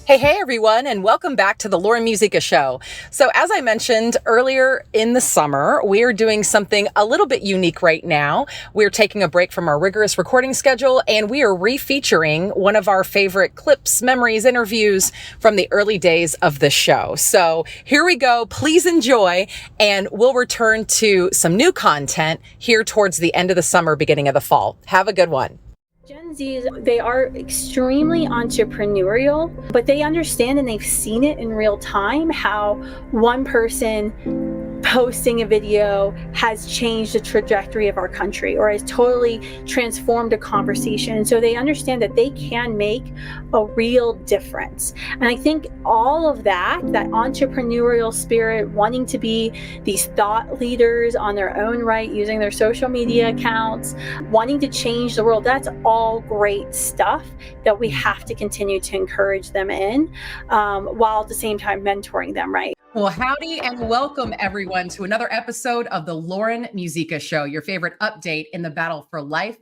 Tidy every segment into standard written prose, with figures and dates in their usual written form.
Hey, everyone, and welcome back to the Muzyka Show. So, as I mentioned earlier in the summer, we are doing something a little bit unique right now. We're taking a break from our rigorous recording schedule, and we are refeaturing one of our favorite clips, memories, interviews from the early days of the show. So, here we go. Please enjoy, and we'll return to some new content here towards the end of the summer, beginning of the fall. Have a good one. Gen Zs, they are extremely entrepreneurial, but they understand and they've seen it in real time how one person posting a video has changed the trajectory of our country or has totally transformed a conversation. So they understand that they can make a real difference. And I think all of that entrepreneurial spirit, wanting to be these thought leaders on their own right, using their social media accounts, wanting to change the world, that's all great stuff that we have to continue to encourage them in, while at the same time mentoring them, right? Well, howdy and welcome everyone to another episode of the Muzyka Show, your favorite update in the battle for life,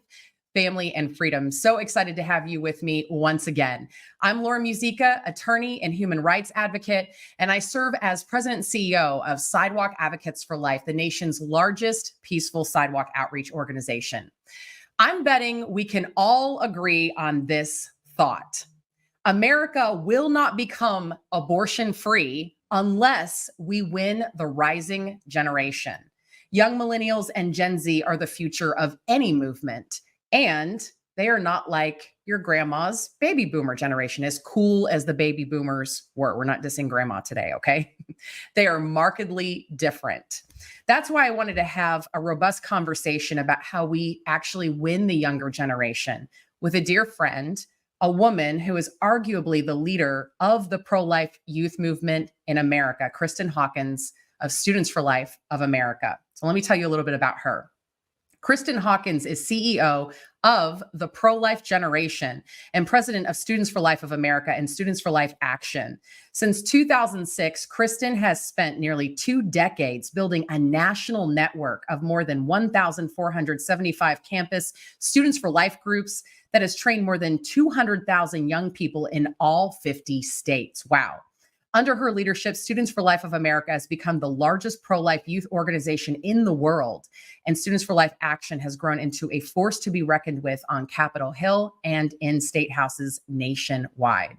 family, and freedom. So excited to have you with me once again. I'm Muzyka, attorney and human rights advocate, and I serve as president and CEO of Sidewalk Advocates for Life, the nation's largest peaceful sidewalk outreach organization. I'm betting we can all agree on this thought. America will not become abortion-free unless we win the rising generation. Young millennials and Gen Z are the future of any movement, and they are not like your grandma's baby boomer generation, as cool as the baby boomers were. We're not dissing grandma today, okay? They are markedly different. That's why I wanted to have a robust conversation about how we actually win the younger generation with a dear friend, a woman who is arguably the leader of the pro-life youth movement in America, Kristan Hawkins of Students for Life of America. So let me tell you a little bit about her. Kristan Hawkins is CEO of the Pro-Life Generation and president of Students for Life of America and Students for Life Action. Since 2006, Kristan has spent nearly 2 decades building a national network of more than 1,475 campus Students for Life groups that has trained more than 200,000 young people in all 50 states. Wow. Under her leadership, Students for Life of America has become the largest pro-life youth organization in the world, and Students for Life Action has grown into a force to be reckoned with on Capitol Hill and in state houses nationwide.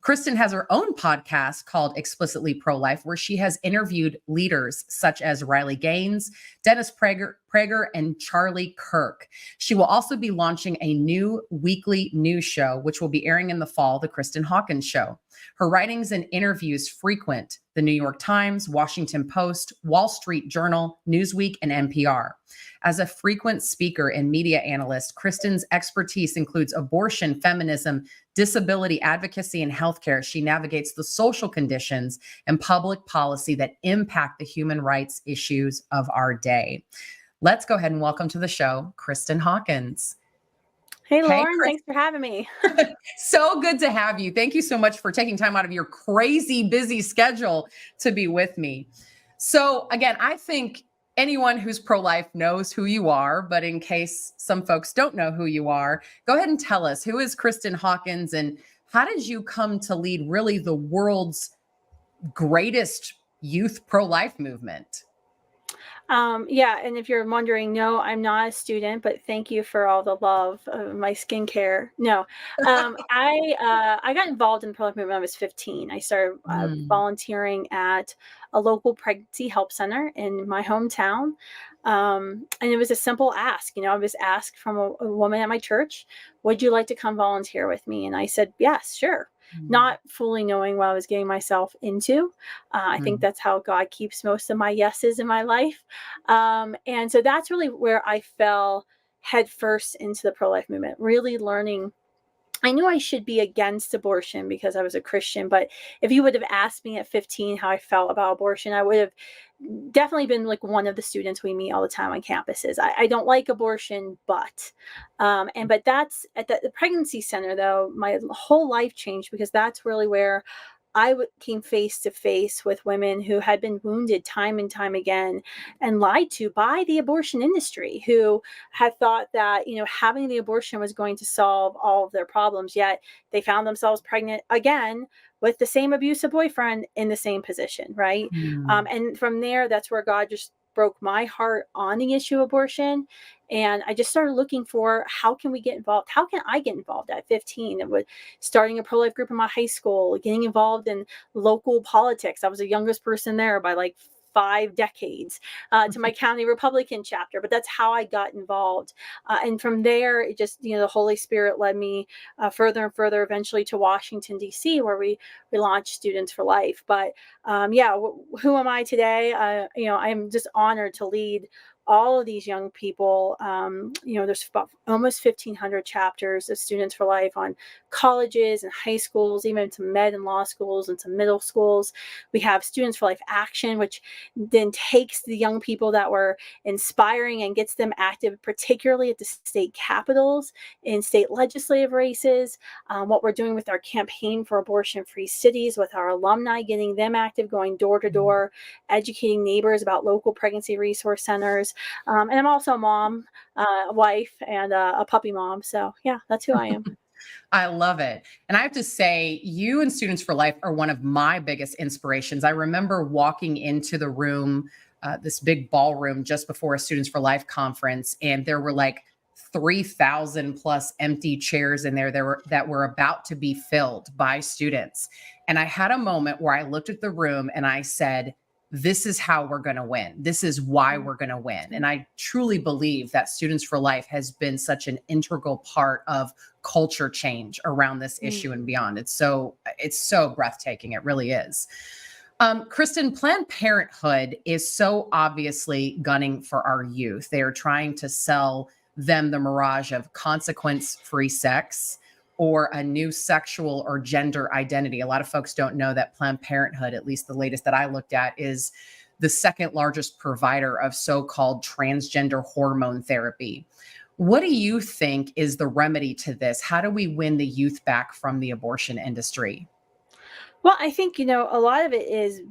Kristan has her own podcast called Explicitly Pro-Life, where she has interviewed leaders such as Riley Gaines, Dennis Prager, and Charlie Kirk. She will also be launching a new weekly news show, which will be airing in the fall, The Kristan Hawkins Show. Her writings and interviews frequent the New York Times, Washington Post, Wall Street Journal, Newsweek, and NPR. As a frequent speaker and media analyst, Kristan's expertise includes abortion, feminism, disability advocacy, and healthcare. She navigates the social conditions and public policy that impact the human rights issues of our day. Let's go ahead and welcome to the show, Kristan Hawkins. Hey, Lauren, thanks for having me. So good to have you. Thank you so much for taking time out of your crazy busy schedule to be with me. So again, I think anyone who's pro-life knows who you are, but in case some folks don't know who you are, go ahead and tell us, who is Kristan Hawkins and how did you come to lead really the world's greatest youth pro-life movement? Yeah, and if you're wondering, no, I'm not a student, but thank you for all the love of my skincare. No, I got involved in the pro-life movement when I was 15. I started volunteering at a local pregnancy help center in my hometown. And it was a simple ask. I was asked from a woman at my church, would you like to come volunteer with me? And I said, yes, sure. Not fully knowing what I was getting myself into. I think that's how God keeps most of my yeses in my life. And so that's really where I fell headfirst into the pro-life movement, really learning. I knew I should be against abortion because I was a Christian, but if you would have asked me at 15 how I felt about abortion, I would have definitely been like one of the students we meet all the time on campuses. I don't like abortion, but that's at the pregnancy center, though, my whole life changed because that's really where came face to face with women who had been wounded time and time again and lied to by the abortion industry, who had thought that, having the abortion was going to solve all of their problems, yet they found themselves pregnant again with the same abusive boyfriend in the same position, right? And from there, that's where God just broke my heart on the issue of abortion. And I just started looking for, how can we get involved? How can I get involved at 15? It was starting a pro-life group in my high school, getting involved in local politics. I was the youngest person there by like 5 decades, to my county Republican chapter, but that's how I got involved. And from there, it just, the Holy Spirit led me further and further, eventually to Washington, D.C., where we launched Students for Life. But who am I today? I'm just honored to lead all of these young people. There's about almost 1,500 chapters of Students for Life on colleges and high schools, even to med and law schools and to middle schools. We have Students for Life Action, which then takes the young people that we're inspiring and gets them active, particularly at the state capitals, in state legislative races. What we're doing with our campaign for abortion-free cities, with our alumni, getting them active, going door to door, educating neighbors about local pregnancy resource centers. And I'm also a mom, a wife, and a puppy mom. So yeah, that's who I am. I love it. And I have to say, you and Students for Life are one of my biggest inspirations. I remember walking into the room, this big ballroom just before a Students for Life conference, and there were like 3,000 plus empty chairs in there that were about to be filled by students. And I had a moment where I looked at the room and I said, this is how we're going to win. This is why we're going to win. And I truly believe that Students for Life has been such an integral part of culture change around this issue and beyond. It's so breathtaking. It really is. Kristan, Planned Parenthood is so obviously gunning for our youth. They are trying to sell them the mirage of consequence-free sex or a new sexual or gender identity. A lot of folks don't know that Planned Parenthood, at least the latest that I looked at, is the second largest provider of so-called transgender hormone therapy. What do you think is the remedy to this? How do we win the youth back from the abortion industry? Well, I think, a lot of it is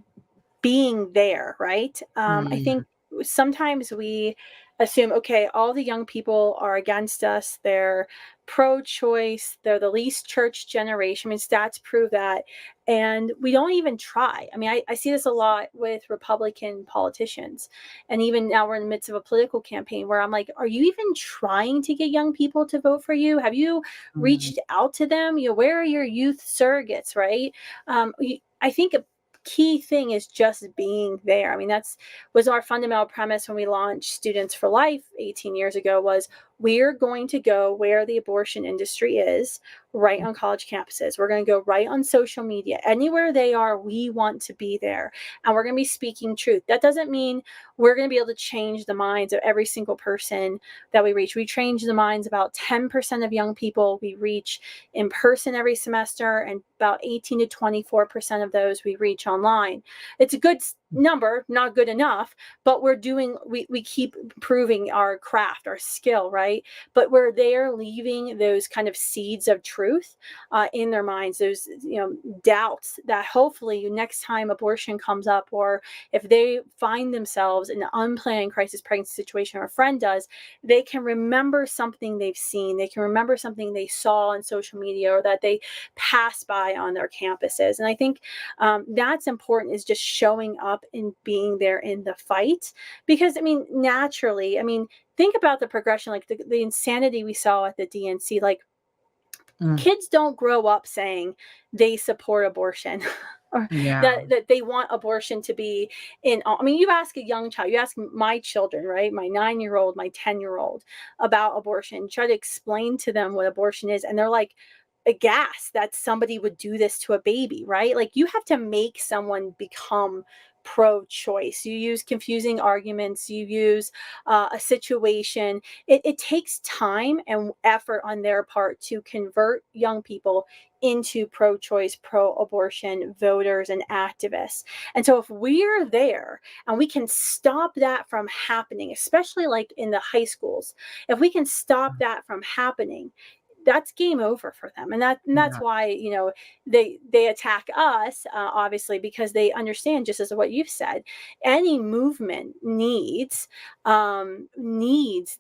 being there, right? I think sometimes we assume, okay, all the young people are against us. They're pro-choice. They're the least church generation. I mean, stats prove that. And we don't even try. I mean, I see this a lot with Republican politicians. And even now we're in the midst of a political campaign where I'm like, are you even trying to get young people to vote for you? Have you reached out to them? Where are your youth surrogates, right? I think key thing is just being there. I mean, that's was our fundamental premise when we launched Students for Life 18 years ago, was we're going to go where the abortion industry is, right on college campuses. We're going to go right on social media. Anywhere they are, we want to be there. And we're going to be speaking truth. That doesn't mean we're going to be able to change the minds of every single person that we reach. We change the minds about 10% of young people we reach in person every semester, and about 18 to 24% of those we reach online. It's a good number, not good enough, but we keep improving our craft, our skill, right? But we're there leaving those kind of seeds of truth in their minds, those doubts that hopefully next time abortion comes up, or if they find themselves in an unplanned crisis pregnancy situation, or a friend does, they can remember something they've seen. They can remember something they saw on social media, or that they passed by on their campuses. And I think that's important, is just showing up and being there in the fight. Because naturally, think about the progression, like the insanity we saw at the DNC. Like, kids don't grow up saying they support abortion or that they want abortion to be in all. You ask a young child, you ask my children, right? My 9-year-old, my 10-year-old about abortion, try to explain to them what abortion is. And they're like aghast that somebody would do this to a baby, right? Like, you have to make someone become pro-choice. You use confusing arguments, you use a situation. It takes time and effort on their part to convert young people into pro-choice, pro-abortion voters and activists. And so if we're there and we can stop that from happening, especially like in the high schools, if we can stop that from happening, that's game over for them. And that's Yeah. why, they attack us, obviously, because they understand, just as what you've said, any movement needs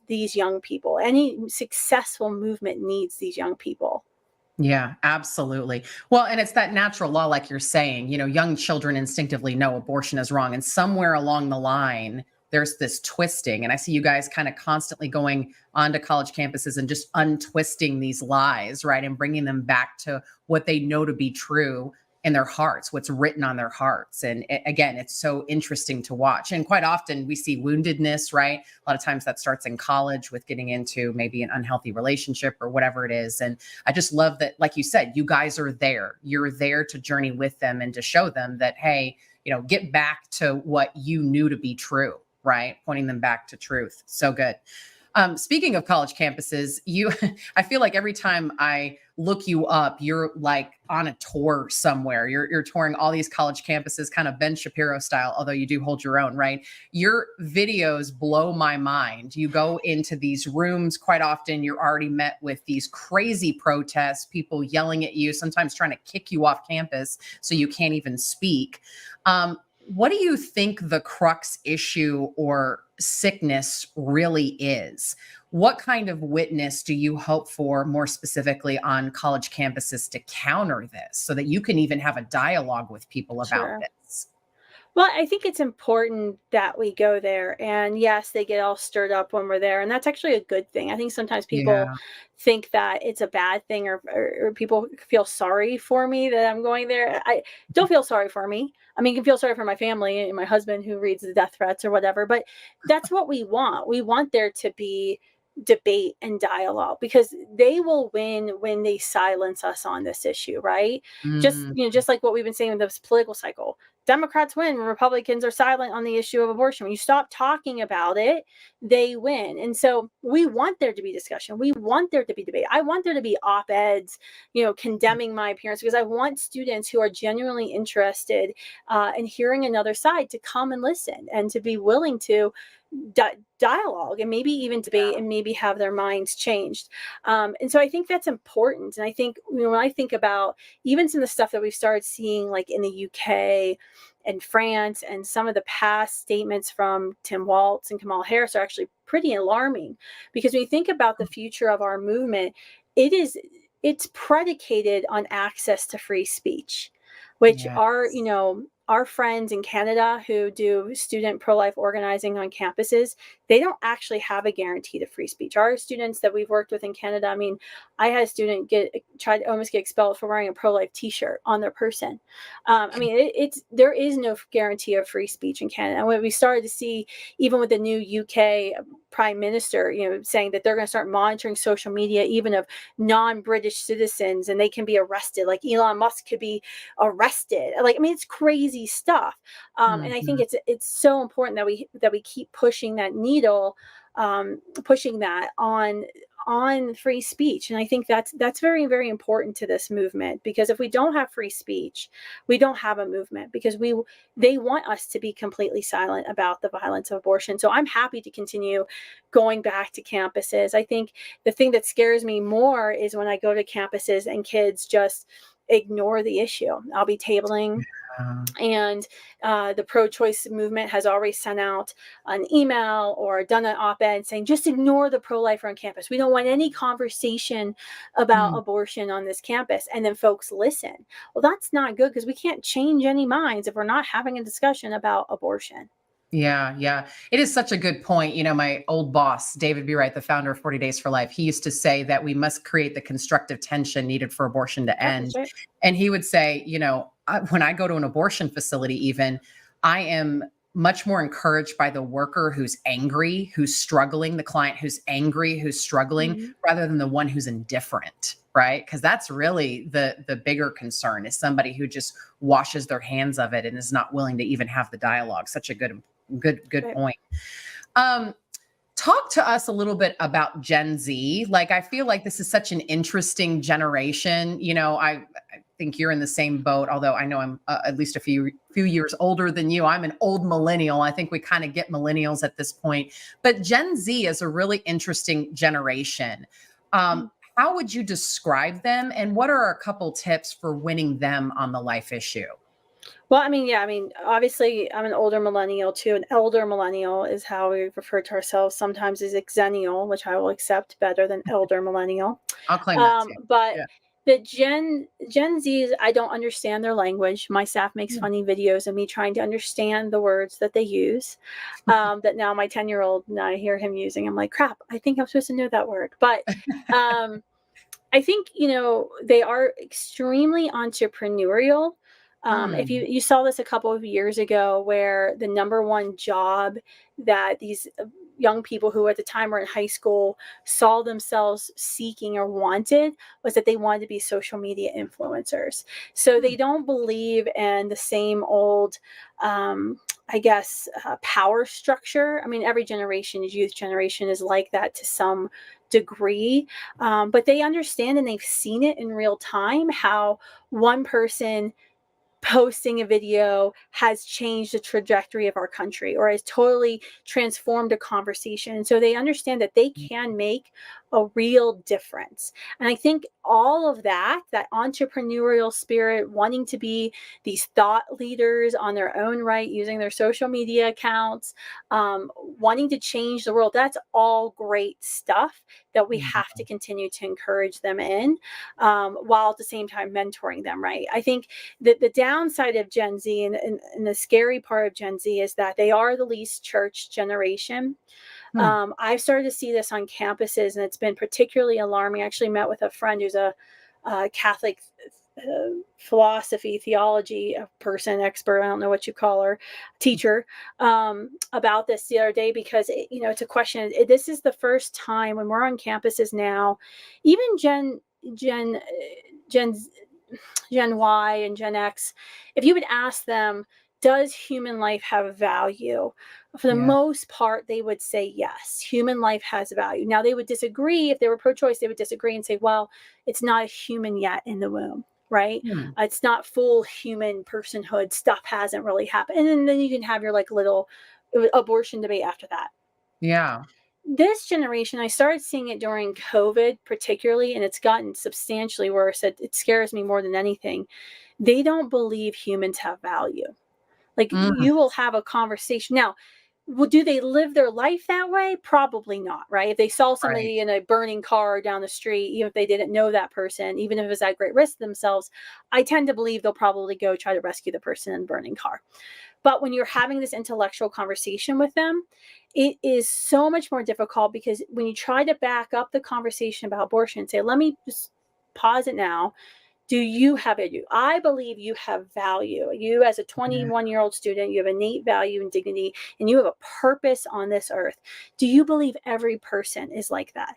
these young people. Any successful movement needs these young people. Yeah, absolutely. Well, and it's that natural law, like you're saying, young children instinctively know abortion is wrong. And somewhere along the line, there's this twisting. And I see you guys kind of constantly going onto college campuses and just untwisting these lies, right? And bringing them back to what they know to be true in their hearts, what's written on their hearts. And again, it's so interesting to watch. And quite often we see woundedness, right? A lot of times that starts in college with getting into maybe an unhealthy relationship or whatever it is. And I just love that, like you said, you guys are there. You're there to journey with them and to show them that, hey, get back to what you knew to be true, right? Pointing them back to truth. So good. Speaking of college campuses, I feel like every time I look you up, you're like on a tour somewhere. You're touring all these college campuses, kind of Ben Shapiro style, although you do hold your own, right? Your videos blow my mind. You go into these rooms quite often. You're already met with these crazy protests, people yelling at you, sometimes trying to kick you off campus so you can't even speak. What do you think the crux issue or sickness really is? What kind of witness do you hope for more specifically on college campuses to counter this so that you can even have a dialogue with people about Sure. this? Well, I think it's important that we go there. And yes, they get all stirred up when we're there. And that's actually a good thing. I think sometimes people Yeah. think that it's a bad thing, or people feel sorry for me that I'm going there. I don't feel sorry for me. I mean, you can feel sorry for my family and my husband who reads the death threats or whatever, but that's what we want. We want there to be debate and dialogue, because they will win when they silence us on this issue, right? Just, Mm, just like what we've been saying in this political cycle. Democrats win when Republicans are silent on the issue of abortion. When you stop talking about it, they win. And so we want there to be discussion. We want there to be debate. I want there to be op-eds, condemning my appearance, because I want students who are genuinely interested in hearing another side to come and listen and to be willing to dialogue and maybe even debate and maybe have their minds changed. And so I think that's important. And I think, when I think about even some of the stuff that we've started seeing, like in the UK and France, and some of the past statements from Tim Walz and Kamala Harris are actually pretty alarming, because when you think about the future of our movement, it's predicated on access to free speech, which yes. our friends in Canada who do student pro-life organizing on campuses, they don't actually have a guarantee to free speech. Our students that we've worked with in Canada, I mean, I had a student try to almost get expelled for wearing a pro-life T-shirt on their person. I mean, there is no guarantee of free speech in Canada. And when we started to see, even with the new UK Prime Minister, saying that they're going to start monitoring social media, even of non-British citizens, and they can be arrested. Like Elon Musk could be arrested. Like, I mean, it's crazy stuff. And I think Mhm. it's so important that we keep pushing that needle, pushing that on free speech. And I think that's very, very important to this movement, because if we don't have free speech, we don't have a movement, because they want us to be completely silent about the violence of abortion. So I'm happy to continue going back to campuses. I think the thing that scares me more is when I go to campuses and kids just ignore the issue. I'll be tabling, Uh, and the pro-choice movement has already sent out an email or done an op-ed saying, just ignore the pro-lifer on campus. We don't want any conversation about mm. abortion on this campus. And then folks listen. Well, that's not good, because we can't change any minds if we're not having a discussion about abortion. Yeah, yeah. It is such a good point. My old boss, David B. Wright, the founder of 40 Days for Life, he used to say that we must create the constructive tension needed for abortion to Yep, that's end. right. And he would say, when I go to an abortion facility, even, I am much more encouraged by the worker who's angry, who's struggling, the client who's angry, who's struggling, Mhm. rather than the one who's indifferent, right? Because that's really the bigger concern, is somebody who just washes their hands of it and is not willing to even have the dialogue. Such a good Right. point. Um, Talk to us a little bit about Gen Z. Like, I feel like this is such an interesting generation. I think you're in the same boat, although I know I'm at least a few years older than you. I'm an old millennial. I think we kind of get millennials at this point, but Gen Z is a really interesting generation. Mm. How would you describe them? And what are a couple tips for winning them on the life issue? Well, obviously, I'm an older millennial too. An elder millennial is how we refer to ourselves. Sometimes as exennial, which I will accept better than elder millennial. I'll claim that too. But Yeah. the Gen Zs, I don't understand their language. My staff makes Yeah. funny videos of me trying to understand the words that they use. That now my 10-year-old, and I hear him using. I'm like, crap, I think I'm supposed to know that word. But um, I think, they are extremely entrepreneurial. If Mm. you saw this a couple of years ago, where the number one job that these young people who at the time were in high school saw themselves seeking or wanted was that they wanted to be social media influencers. So they Mm. don't believe in the same old, I guess, power structure. I mean, every generation, youth generation, is like that to some degree, but they understand and they've seen it in real time how one person posting a video has changed the trajectory of our country or has totally transformed a conversation. So they understand that they can make a real difference. And I think all of that entrepreneurial spirit, wanting to be these thought leaders on their own right, using their social media accounts, wanting to change the world, that's all great stuff that we Yeah. have to continue to encourage them in, while at the same time mentoring them, right? I think the downside of Gen Z and the scary part of Gen Z is that they are the least church generation. Hmm. I've started to see this on campuses, and it's been particularly alarming. I actually met with a friend who's a Catholic philosophy, theology person, expert, I don't know what you call her, teacher, about this the other day, because it's a question. This is the first time when we're on campuses now, even Gen Gen Gen Y and Gen X, if you would ask them, does human life have value? For the Yeah. most part, they would say yes, human life has value. Now, they would disagree. If they were pro choice, they would disagree and say, well, it's not a human yet in the womb, right? Hmm. It's not full human personhood. Stuff hasn't really happened. And then you can have your like little abortion debate after that. Yeah. This generation, I started seeing it during COVID, particularly, and it's gotten substantially worse. It scares me more than anything. They don't believe humans have value. Like, Mm. you will have a conversation. Now, do they live their life that way? Probably not, right? If they saw Right. somebody in a burning car down the street, even if they didn't know that person, even if it was at great risk to themselves, I tend to believe they'll probably go try to rescue the person in the burning car. But when you're having this intellectual conversation with them, it is so much more difficult, because when you try to back up the conversation about abortion and say, let me just pause it now. Do you have value? I believe you have value. You, as a Yeah. 21-year-old student, you have innate value and dignity, and you have a purpose on this earth. Do you believe every person is like that?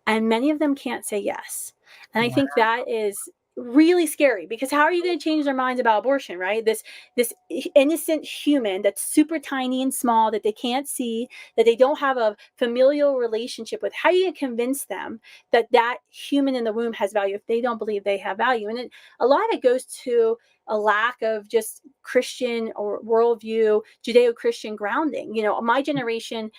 And many of them can't say yes. And I Wow. think that is really scary, because how are you going to change their minds about abortion, right? This innocent human that's super tiny and small, that they can't see, that they don't have a familial relationship with. How do you convince them that human in the womb has value if they don't believe they have value? And a lot of it goes to a lack of just Christian or worldview, Judeo-Christian grounding. My generation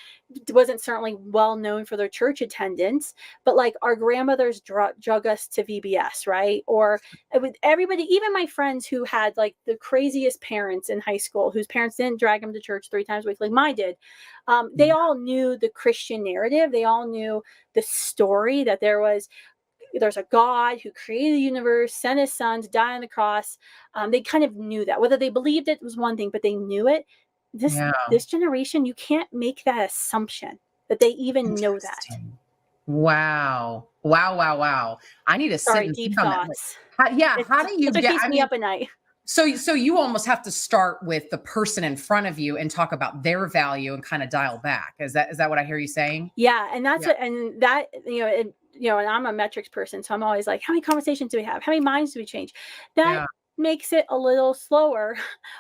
wasn't certainly well known for their church attendance, but like our grandmothers drug us to VBS, right? Or with everybody, even my friends who had like the craziest parents in high school, whose parents didn't drag them to church 3 times a week like mine did, they all knew the Christian narrative. They all knew the story that there's a God who created the universe, sent his son to die on the cross. They kind of knew that. Whether they believed it was one thing, but they knew it. This Yeah. this generation, you can't make that assumption that they even know that. Interesting. Wow. Wow. Wow. Wow. I need to sit Sorry, and deep think on that. Like, thoughts. yeah. It's How do you it's what get? keeps I me mean, up at night. so you almost have to start with the person in front of you and talk about their value and kind of dial back. Is that what I hear you saying? Yeah, and that's Yeah. what, and that, and I'm a metrics person, so I'm always like, how many conversations do we have? How many minds do we change? That Yeah. makes it a little slower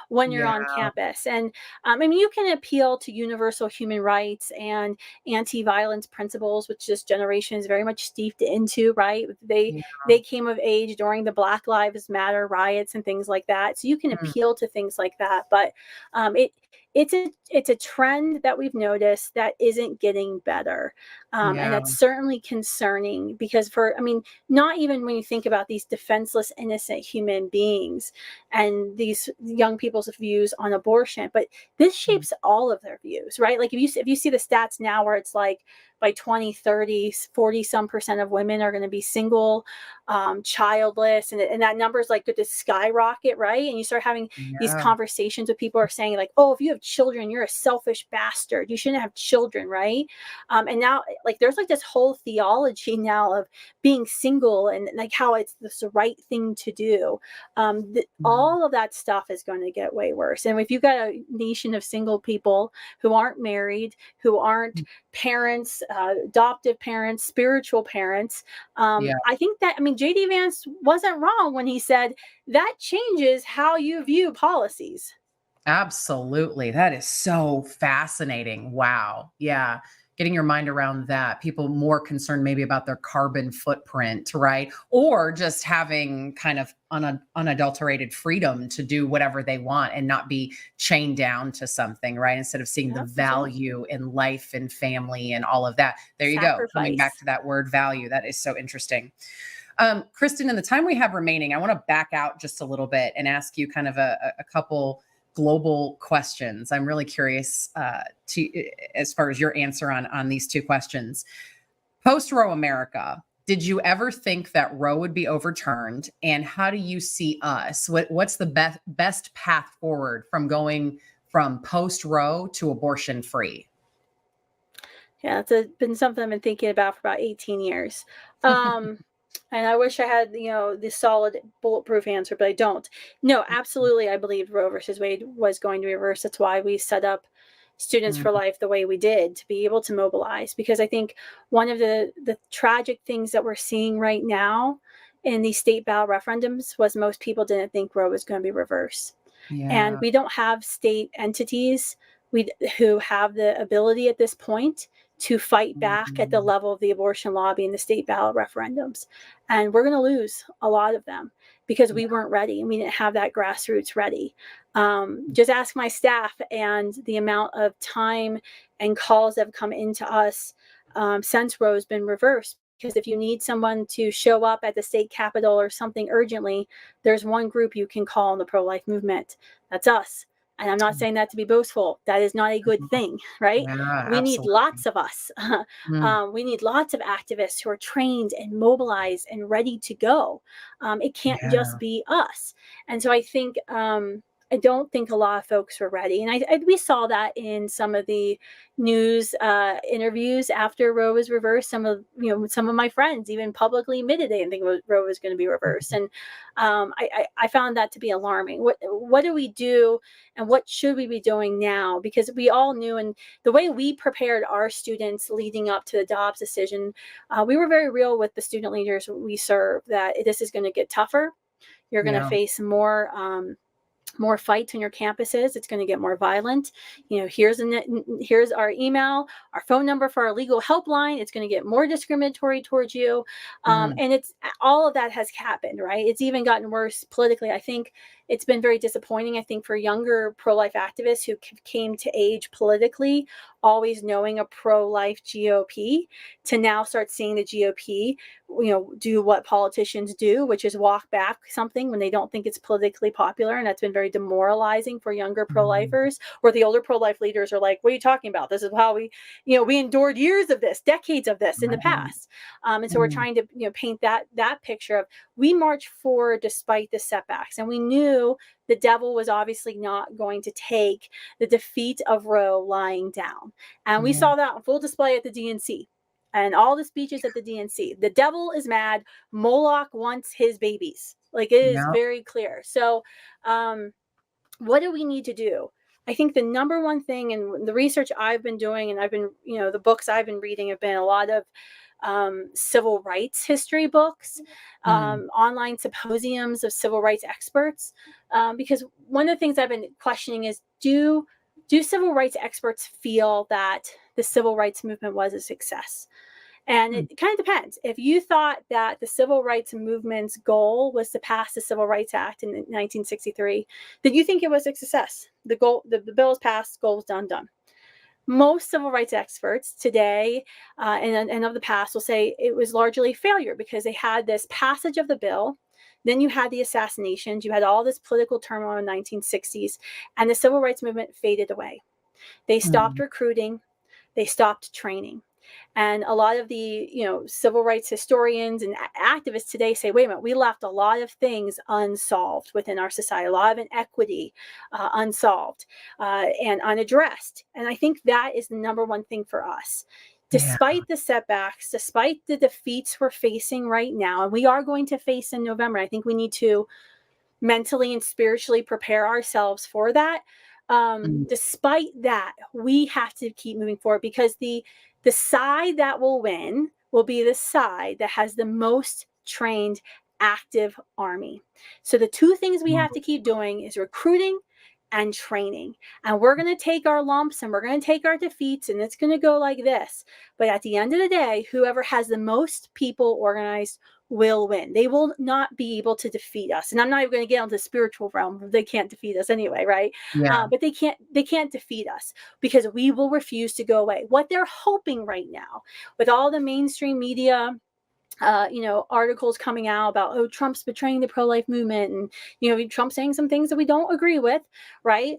when you're Yeah. on campus. And you can appeal to universal human rights and anti-violence principles, which this generation is very much steeped into, right? They Yeah. they came of age during the Black Lives Matter riots and things like that. So you can Mm. appeal to things like that, but it it's a trend that we've noticed that isn't getting better. And Yeah. that's certainly concerning because not even when you think about these defenseless, innocent human beings and these young people's views on abortion, but this shapes all of their views, right? Like if you see the stats now where it's like by 2030, 40 some percent of women are going to be single, childless, and that number is like going to skyrocket, right? And you start having these Yeah. conversations with people who are saying like, oh, if you have children, you're a selfish bastard. You shouldn't have children, right? And now like there's like this whole theology now of being single and like how it's the right thing to do. All of that stuff is going to get way worse. And if you've got a nation of single people who aren't married, who aren't parents, adoptive parents, spiritual parents, Yeah. I think that, JD Vance wasn't wrong when he said that changes how you view policies. Absolutely. That is so fascinating. Wow. Yeah. Getting your mind around that. People more concerned maybe about their carbon footprint, right? Or just having kind of unadulterated freedom to do whatever they want and not be chained down to something, right? Instead of seeing the Yep, that's right. value in life and family and all of that. There you go. Coming back Sacrifice. to that word value. That is so interesting. Kristan, in the time we have remaining, I want to back out just a little bit and ask you kind of a couple global questions. I'm really curious as far as your answer on these two questions. Post Roe America, did you ever think that Roe would be overturned? And how do you see us? What's the best path forward from going from post Roe to abortion free? Yeah, been something I've been thinking about for about 18 years. And I wish I had, the solid bulletproof answer, but I don't. No, absolutely. I believed Roe versus Wade was going to be reversed. That's why we set up Students Mm, for Life the way we did, to be able to mobilize. Because I think one of the tragic things that we're seeing right now in these state ballot referendums was most people didn't think Roe was going to be reversed. And yeah. we don't have state entities who have the ability at this point to fight back at the Mhm. level of the abortion lobby and the state ballot referendums. And we're going to lose a lot of them because we weren't ready and we didn't have that grassroots ready. Just ask my staff and the amount of time and calls that have come into us since Roe's been reversed. Because if you need someone to show up at the state capitol or something urgently, there's one group you can call in the pro-life movement. That's us. And I'm not saying that to be boastful. That is not a good thing, right? Yeah, We need absolutely. lots of us. Mm, We need lots of activists who are trained and mobilized and ready to go. It can't just yeah. be us. And so I don't think a lot of folks were ready. And we saw that in some of the news interviews after Roe was reversed. Some of my friends even publicly admitted they didn't think Roe was going to be reversed. And I found that to be alarming. What do we do and what should we be doing now? Because we all knew, and the way we prepared our students leading up to the Dobbs decision, we were very real with the student leaders we serve that this is going to get tougher. You're going to Yeah. face more fights on your campuses. It's going to get more violent. Here's our email, our phone number for our legal helpline. It's going to get more discriminatory towards you. Mm, And it's all of that has happened, right? It's even gotten worse politically. I think it's been very disappointing. I think for younger pro-life activists who came to age politically, always knowing a pro-life GOP, to now start seeing the GOP do what politicians do, which is walk back something when they don't think it's politically popular. And that's been very demoralizing for younger mm, pro-lifers, where the older pro-life leaders are like, what are you talking about? This is how we endured years of this, decades of this in the right. past. And so we're Mm, trying to, paint that picture of we marched forward despite the setbacks. And we knew the devil was obviously not going to take the defeat of Roe lying down. And we yeah. saw that on full display at the DNC and all the speeches at the DNC. The devil is mad. Moloch wants his babies. Like, it is Yeah. very clear. So, what do we need to do? I think the number one thing, and the research I've been doing, and the books I've been reading have been a lot of civil rights history books, Mm, online symposiums of civil rights experts. Because one of the things I've been questioning is, do civil rights experts feel that the civil rights movement was a success? And it kind of depends. If you thought that the civil rights movement's goal was to pass the Civil Rights Act in 1963, then you think it was a success. The bill is passed, goal is done. Most civil rights experts today and of the past will say it was largely a failure because they had this passage of the bill. Then you had the assassinations. You had all this political turmoil in the 1960s, and the civil rights movement faded away. They stopped recruiting. They stopped training. And a lot of the, civil rights historians and activists today say, wait a minute, we left a lot of things unsolved within our society, a lot of inequity unsolved and unaddressed. And I think that is the number one thing for us. Despite the setbacks, despite the defeats we're facing right now, and we are going to face in November, I think we need to mentally and spiritually prepare ourselves for that. Despite that, we have to keep moving forward because the side that will win will be the side that has the most trained active army. So the two things we have to keep doing is recruiting and training. And we're going to take our lumps and we're going to take our defeats, and it's going to go like this. But at the end of the day, whoever has the most people organized will win. They will not be able to defeat us. And I'm not even going to get into the spiritual realm. They can't defeat us anyway, right? But they can't defeat us because we will refuse to go away. What they're hoping right now with all the mainstream media, articles coming out about, oh, Trump's betraying the pro-life movement, and, Trump saying some things that we don't agree with, right?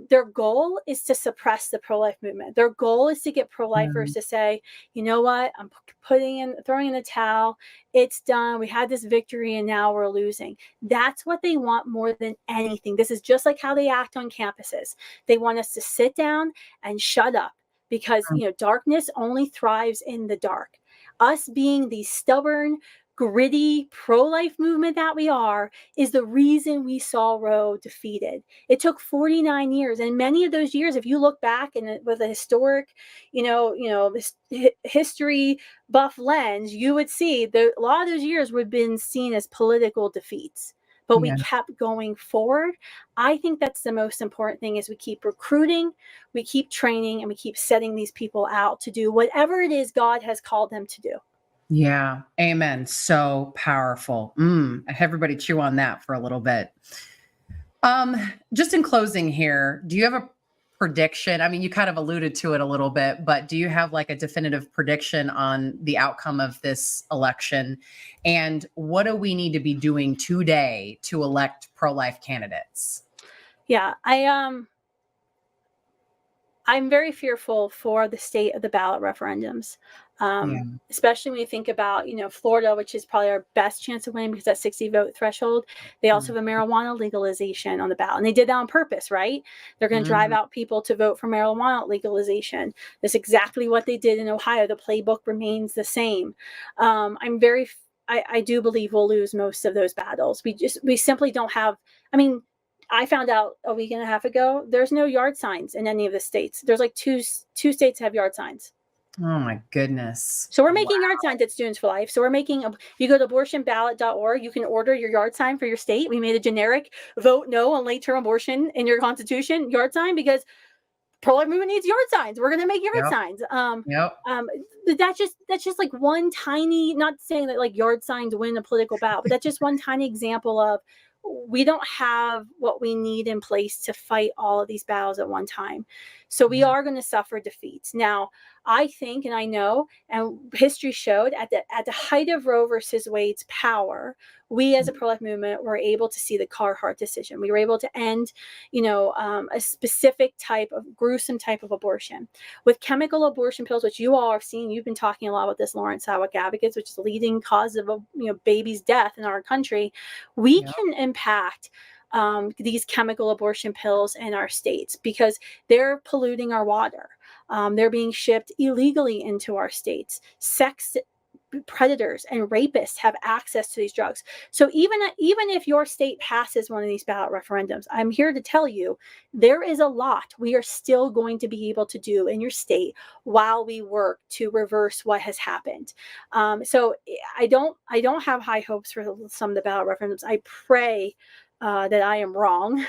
Their goal is to suppress the pro-life movement. Their goal is to get pro-lifers to say, you know what, I'm throwing in the towel. It's done. We had this victory and now we're losing. That's what they want more than anything. This is just like how they act on campuses. They want us to sit down and shut up because, darkness only thrives in the dark. Us being the stubborn, gritty, pro-life movement that we are is the reason we saw Roe defeated. It took 49 years. And many of those years, if you look back and with a historic, this history buff lens, you would see that a lot of those years would have been seen as political defeats. But we kept going forward. I think that's the most important thing is we keep recruiting, we keep training, and we keep setting these people out to do whatever it is God has called them to do. Yeah. Amen. So powerful. Everybody chew on that for a little bit. Just in closing here, do you have a prediction? I mean, you kind of alluded to it a little bit, but do you have like a definitive prediction on the outcome of this election? And what do we need to be doing today to elect pro-life candidates? Yeah, I'm very fearful for the state of the ballot referendums, especially when you think about, Florida, which is probably our best chance of winning because that 60 vote threshold. They also have a marijuana legalization on the ballot. And they did that on purpose, right? They're going to drive out people to vote for marijuana legalization. That's exactly what they did in Ohio. The playbook remains the same. I do believe we'll lose most of those battles. We simply don't have, I found out a week and a half ago, there's no yard signs in any of the states. There's like two states have yard signs. Oh my goodness. So we're making yard signs at Students for Life. So you go to abortionballot.org, you can order your yard sign for your state. We made a generic vote no on late term abortion in your constitution yard sign because pro-life movement needs yard signs. We're going to make yard signs. That's just like one tiny, not saying that like yard signs win a political battle, but that's just one tiny example of we don't have what we need in place to fight all of these battles at one time. So we are going to suffer defeats. Now, I think, and I know, and history showed at the height of Roe versus Wade's power, we as a pro-life movement were able to see the Carhart decision. We were able to end, a specific gruesome type of abortion. With chemical abortion pills, which you all have seen, you've been talking a lot about this, Lawrence Sawick Advocates, which is the leading cause of baby's death in our country. We can impact these chemical abortion pills in our states because they're polluting our water. They're being shipped illegally into our states. Sex predators and rapists have access to these drugs. So even if your state passes one of these ballot referendums, I'm here to tell you there is a lot we are still going to be able to do in your state while we work to reverse what has happened. So I don't have high hopes for some of the ballot referendums. I pray that I am wrong.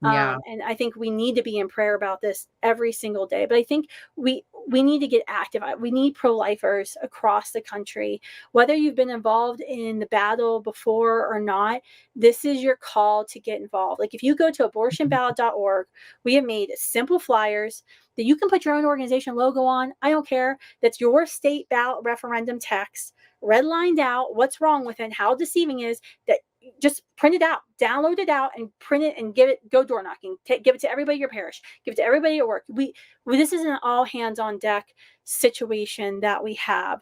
And I think we need to be in prayer about this every single day. But I think we need to get active. We need pro-lifers across the country. Whether you've been involved in the battle before or not, this is your call to get involved. Like if you go to abortionballot.org, we have made simple flyers that you can put your own organization logo on. I don't care. That's your state ballot referendum text, redlined out what's wrong with it, how deceiving it is, that just print it out, download it out and print it and go door knocking, give it to everybody in your parish, give it to everybody at work. This is an all hands on deck situation that we have.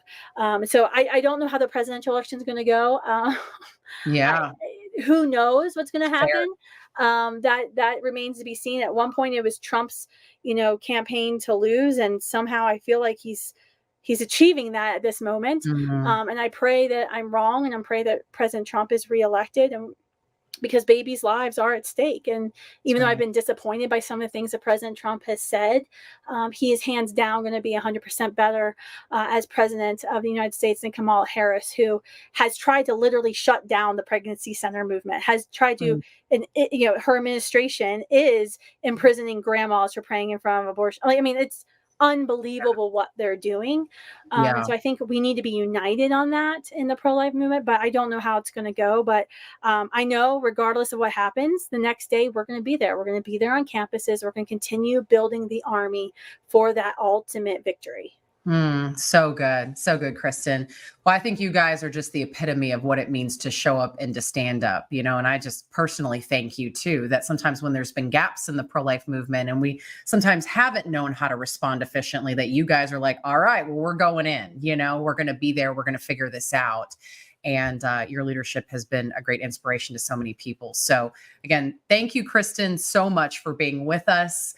So I don't know how the presidential election is going to go. Who knows what's going to happen? That remains to be seen. At one point it was Trump's, campaign to lose. And somehow I feel like he's achieving that at this moment. And I pray that I'm wrong, and I pray that President Trump is reelected, and because babies' lives are at stake. And even though I've been disappointed by some of the things that President Trump has said, he is hands down going to be 100% better as president of the United States than Kamala Harris, who has tried to literally shut down the pregnancy center movement, has tried to, and her administration is imprisoning grandmas for praying in front of abortion. It's unbelievable what they're doing. And so I think we need to be united on that in the pro-life movement, but I don't know how it's going to go. But I know regardless of what happens, the next day we're going to be there. We're going to be there on campuses. We're going to continue building the army for that ultimate victory. So good. So good, Kristan. Well, I think you guys are just the epitome of what it means to show up and to stand up, and I just personally thank you too, that sometimes when there's been gaps in the pro-life movement and we sometimes haven't known how to respond efficiently, that you guys are like, all right, well, we're going in, we're going to be there. We're going to figure this out. And your leadership has been a great inspiration to so many people. So again, thank you, Kristan, so much for being with us.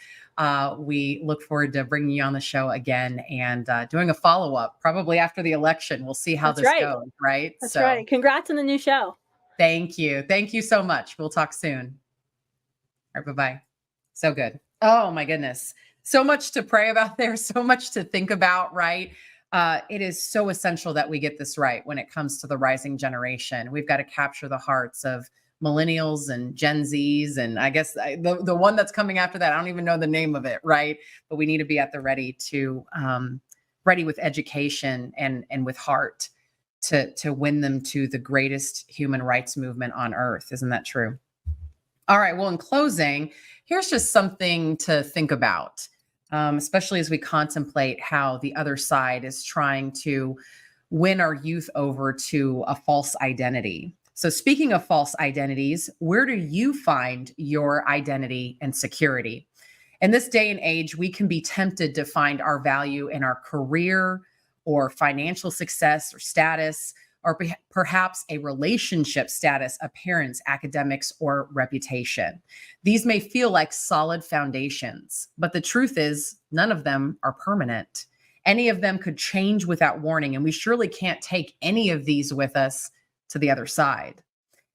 We look forward to bringing you on the show again and doing a follow-up probably after the election. We'll see how this goes, right? That's right. Congrats on the new show. Thank you. Thank you so much. We'll talk soon. All right, bye-bye. So good. Oh my goodness. So much to pray about there. So much to think about, right? It is so essential that we get this right when it comes to the rising generation. We've got to capture the hearts of Millennials and Gen Zs. And I guess the one that's coming after that, I don't even know the name of it, right? But we need to be at the ready with education and with heart to win them to the greatest human rights movement on earth. Isn't that true? All right. Well, in closing, here's just something to think about, especially as we contemplate how the other side is trying to win our youth over to a false identity. So speaking of false identities, where do you find your identity and security? In this day and age, we can be tempted to find our value in our career or financial success or status, or perhaps a relationship status, appearance, academics, or reputation. These may feel like solid foundations, but the truth is none of them are permanent. Any of them could change without warning, and we surely can't take any of these with us to the other side.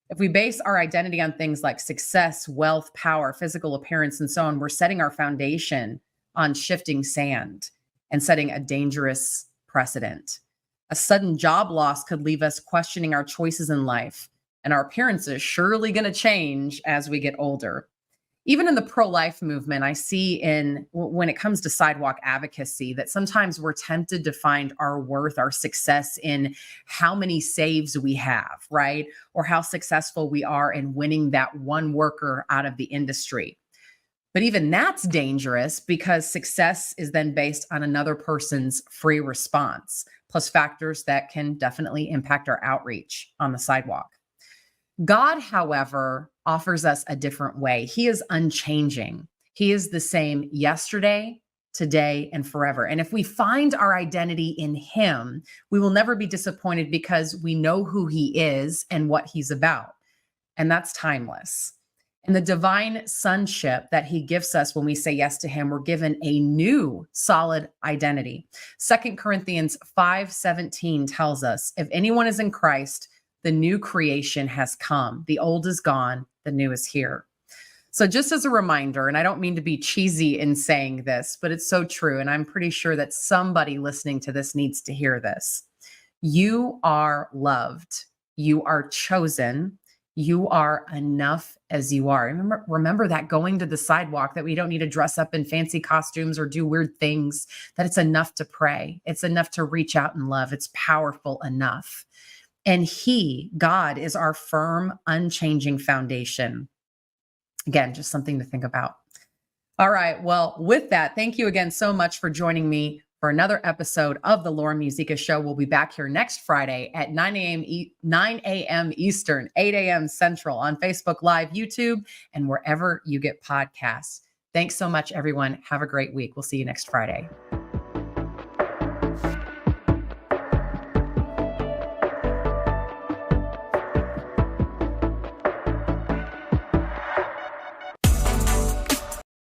If we base our identity on things like success, wealth, power, physical appearance, and so on, we're setting our foundation on shifting sand and setting a dangerous precedent. A sudden job loss could leave us questioning our choices in life, and our appearance is surely going to change as we get older. Even in the pro-life movement, I see when it comes to sidewalk advocacy that sometimes we're tempted to find our worth, our success in how many saves we have, right? Or how successful we are in winning that one worker out of the industry. But even that's dangerous because success is then based on another person's free response, plus factors that can definitely impact our outreach on the sidewalk. God, however, offers us a different way. He is unchanging. He is the same yesterday, today, and forever. And if we find our identity in him, we will never be disappointed because we know who he is and what he's about. And that's timeless. In the divine sonship that he gives us when we say yes to him, we're given a new solid identity. 2 Corinthians 5:17 tells us, if anyone is in Christ, the new creation has come. The old is gone, the new is here. So just as a reminder, and I don't mean to be cheesy in saying this, but it's so true, and I'm pretty sure that somebody listening to this needs to hear this. You are loved. You are chosen. You are enough as you are. Remember that going to the sidewalk, that we don't need to dress up in fancy costumes or do weird things, that it's enough to pray. It's enough to reach out and love. It's powerful enough. And God, is our firm, unchanging foundation. Again, just something to think about. All right. Well, with that, thank you again so much for joining me for another episode of the Lauren Muzyka Show. We'll be back here next Friday at 9 a.m. Eastern, 8 a.m. Central on Facebook Live, YouTube, and wherever you get podcasts. Thanks so much, everyone. Have a great week. We'll see you next Friday.